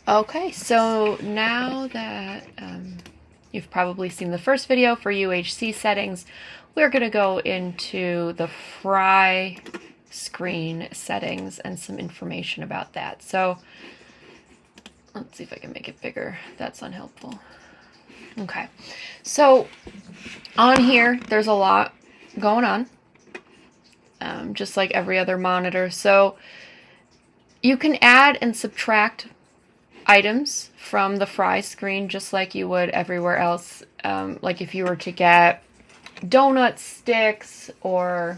Okay, so now that you've probably seen the first video for UHC settings, we're going to go into the fry screen settings and some information about that. So let's see if I can make it bigger. That's unhelpful. Okay, so on here, there's a lot going on, just like every other monitor. So you can add and subtract items from the fry screen just like you would everywhere else. Like if you were to get donut sticks or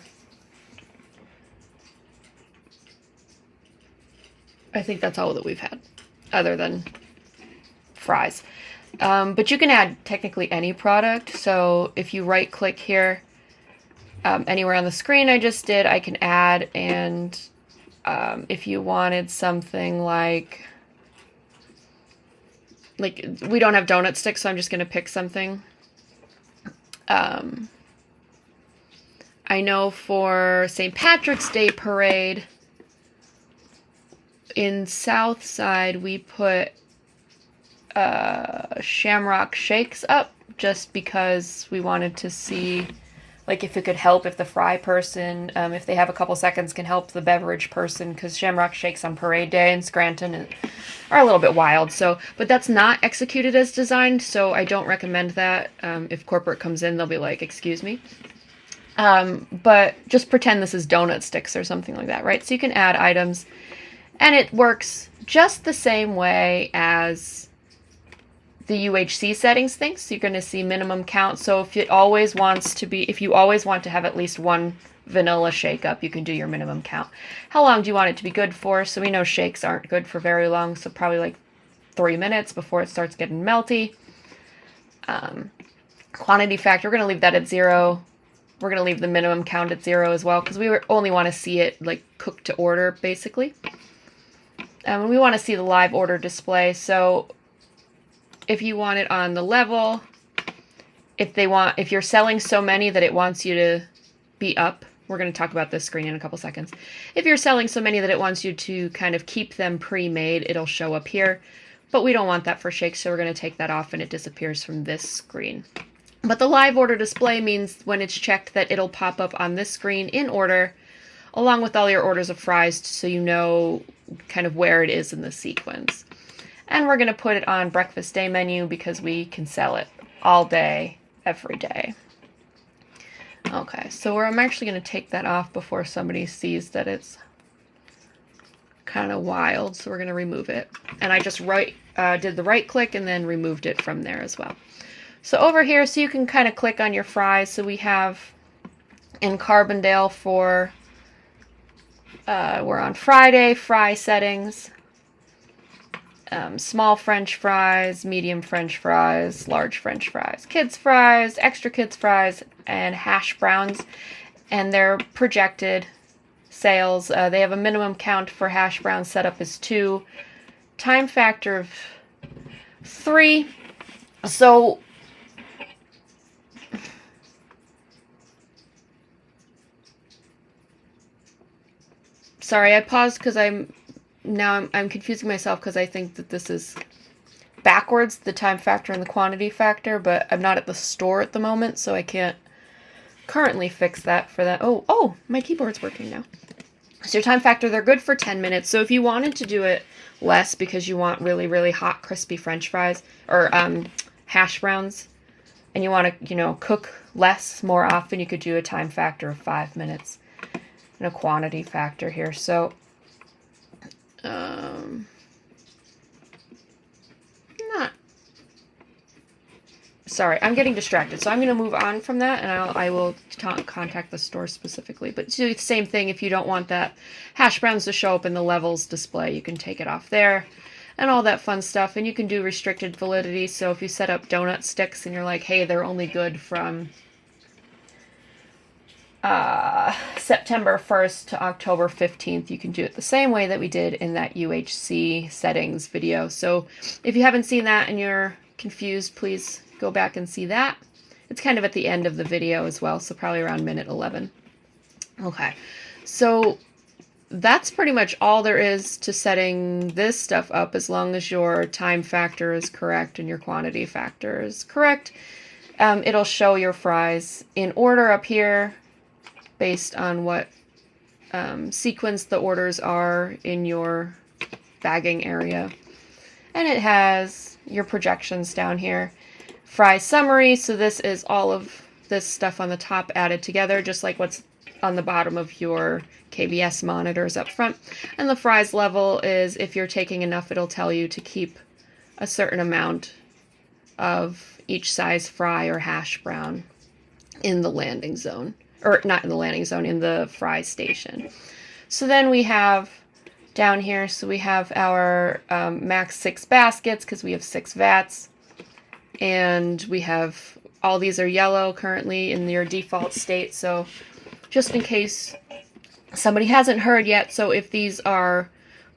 I think that's all that we've had other than fries. But you can add technically any product. So if you right click here, anywhere on the screen I just did, I can add. And if you wanted something like we don't have donut sticks, so I'm just going to pick something. I know for St. Patrick's Day parade in Southside, we put shamrock shakes up just because we wanted to see, like, if it could help, if the fry person, if they have a couple seconds, can help the beverage person, because shamrock shakes on parade day in Scranton are a little bit wild. So, but that's not executed as designed, so I don't recommend that. If corporate comes in, they'll be like, excuse me. But just pretend this is donut sticks or something like that, right? So you can add items, and it works just the same way as the UHC settings thing. So you're going to see minimum count. So if you always want to have at least one vanilla shake up, you can do your minimum count. How long do you want it to be good for? So we know shakes aren't good for very long, so probably like 3 minutes before it starts getting melty. Quantity factor, we're going to leave that at 0. We're going to leave the minimum count at 0 as well, because we only want to see it like cooked to order, basically. And we want to see the live order display. So if you want it on the level, if you're selling so many that it wants you to be up, we're going to talk about this screen in a couple seconds. If you're selling so many that it wants you to kind of keep them pre-made, it'll show up here. But we don't want that for shakes, so we're going to take that off and it disappears from this screen. But the live order display means when it's checked that it'll pop up on this screen in order, along with all your orders of fries, so you know kind of where it is in the sequence. And we're going to put it on breakfast day menu because we can sell it all day, every day. Okay, so I'm actually going to take that off before somebody sees that it's kind of wild, so we're going to remove it. And I just did the right click and then removed it from there as well. So over here, so you can kind of click on your fries. So we have in Carbondale for, we're on Friday, fry settings. Small French fries, medium French fries, large French fries, kids fries, extra kids fries, and hash browns. And their projected sales, they have a minimum count for hash browns set up as 2, time factor of 3. So sorry, I paused because I'm confusing myself because I think that this is backwards, the time factor and the quantity factor, but I'm not at the store at the moment, so I can't currently fix that for that. Oh, my keyboard's working now. So your time factor, they're good for 10 minutes. So if you wanted to do it less because you want really, really hot, crispy French fries or hash browns, and you want to, cook less more often, you could do a time factor of 5 minutes and a quantity factor here. So sorry, I'm getting distracted, so I'm going to move on from that, and I will contact the store specifically. But do the same thing if you don't want that hash browns to show up in the levels display. You can take it off there and all that fun stuff, and you can do restricted validity. So if you set up donut sticks and you're like, hey, they're only good from September 1st to October 15th, you can do it the same way that we did in that UHC settings video. So if you haven't seen that and you're confused, please go back and see that. It's kind of at the end of the video as well, so probably around minute 11. Okay, so that's pretty much all there is to setting this stuff up, as long as your time factor is correct and your quantity factor is correct. It'll show your fries in order up here based on what sequence the orders are in your bagging area. And it has your projections down here. Fry summary, so this is all of this stuff on the top added together, just like what's on the bottom of your KBS monitors up front. And the fries level is, if you're taking enough, it'll tell you to keep a certain amount of each size fry or hash brown in the landing zone. Or not in the landing zone, in the fry station. So then we have down here, so we have our max 6 baskets, because we have 6 vats. And we have, all these are yellow currently in your default state, so just in case somebody hasn't heard yet, so if these are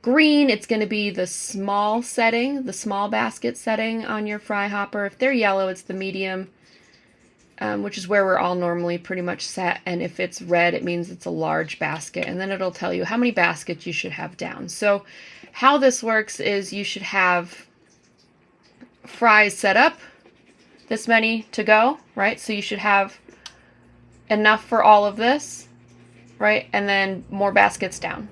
green, it's going to be the small setting, the small basket setting on your fry hopper. If they're yellow, it's the medium, which is where we're all normally pretty much set. And if it's red, it means it's a large basket. And then it'll tell you how many baskets you should have down. So how this works is you should have fries set up, this many to go, right? So you should have enough for all of this, right? And then more baskets down.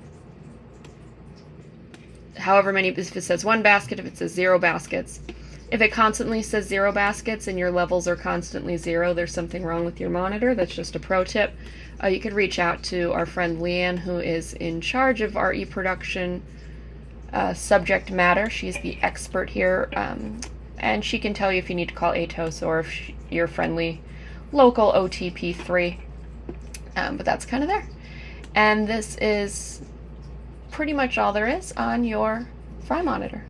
However many, if it says 1 basket, if it says 0 baskets. If it constantly says 0 baskets and your levels are constantly 0, there's something wrong with your monitor. That's just a pro tip. You could reach out to our friend Leanne, who is in charge of our eProduction subject matter. She's the expert here, and she can tell you if you need to call ATOS or if you're friendly local OTP3. But that's kind of there. And this is pretty much all there is on your fry monitor.